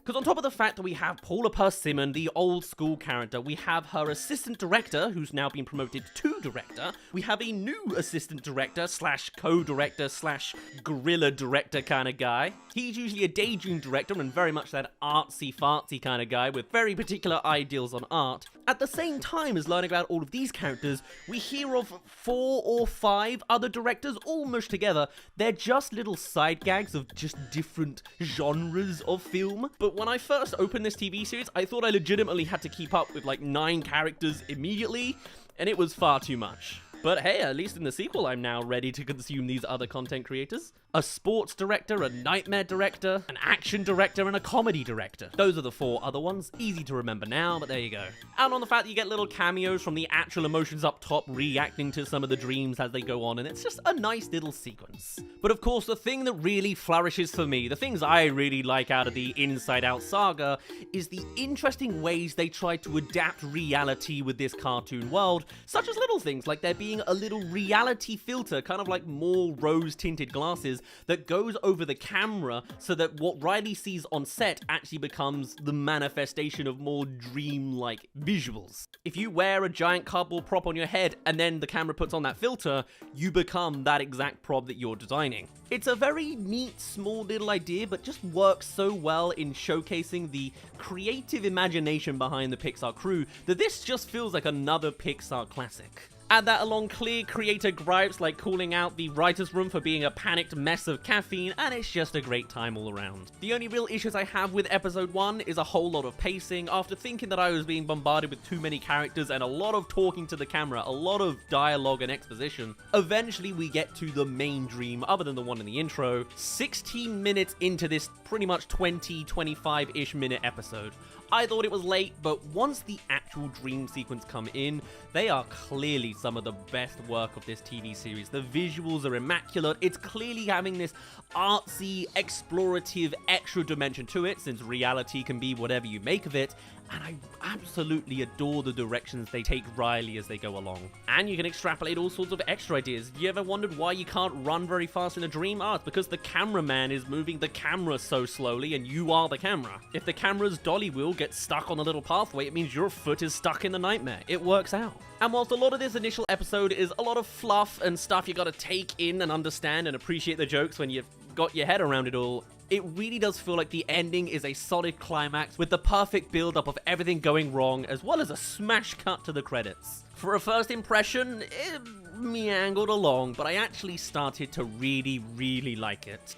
Because on top of the fact that we have Paula Persimmon, the old school character, we have her assistant director, who's now been promoted to director, we have a new assistant director slash co-director slash guerrilla director kind of guy. He's usually a daydream director and very much that artsy-fartsy kind of guy with very particular ideals on art. At the same time as learning about all of these characters, we hear of 4 or 5 other directors all mushed together. They're just little side gags of just different genres of film. But when I first opened this TV series, I thought I legitimately had to keep up with like 9 characters immediately, and it was far too much. But hey, at least in the sequel, I'm now ready to consume these other content creators. A sports director, a nightmare director, an action director, and a comedy director. Those are the 4 other ones. Easy to remember now, but there you go. And on the fact that you get little cameos from the actual emotions up top reacting to some of the dreams as they go on, and it's just a nice little sequence. But of course, the thing that really flourishes for me, the things I really like out of the Inside Out saga, is the interesting ways they try to adapt reality with this cartoon world, such as little things like there being a little reality filter, kind of like more rose-tinted glasses, that goes over the camera so that what Riley sees on set actually becomes the manifestation of more dream-like visuals. If you wear a giant cardboard prop on your head and then the camera puts on that filter, you become that exact prop that you're designing. It's a very neat, small little idea, but just works so well in showcasing the creative imagination behind the Pixar crew that this just feels like another Pixar classic. Add that along clear creator gripes like calling out the writer's room for being a panicked mess of caffeine, and it's just a great time all around. The only real issues I have with episode 1 is a whole lot of pacing. After thinking that I was being bombarded with too many characters and a lot of talking to the camera, a lot of dialogue and exposition, eventually we get to the main dream, other than the one in the intro, 16 minutes into this pretty much 20-25-ish minute episode. I thought it was late, but once the actual dream sequence come in, they are clearly some of the best work of this TV series. The visuals are immaculate. It's clearly having this artsy, explorative, extra dimension to it, since reality can be whatever you make of it. And I absolutely adore the directions they take Riley as they go along. And you can extrapolate all sorts of extra ideas. You ever wondered why you can't run very fast in a dream? It's because the cameraman is moving the camera so slowly and you are the camera. If the camera's dolly wheel gets stuck on the little pathway, it means your foot is stuck in the nightmare. It works out. And whilst a lot of this initial episode is a lot of fluff and stuff you gotta take in and understand and appreciate the jokes when you've got your head around it all, it really does feel like the ending is a solid climax with the perfect build-up of everything going wrong, as well as a smash cut to the credits. For a first impression, it meandered along, but I actually started to really like it.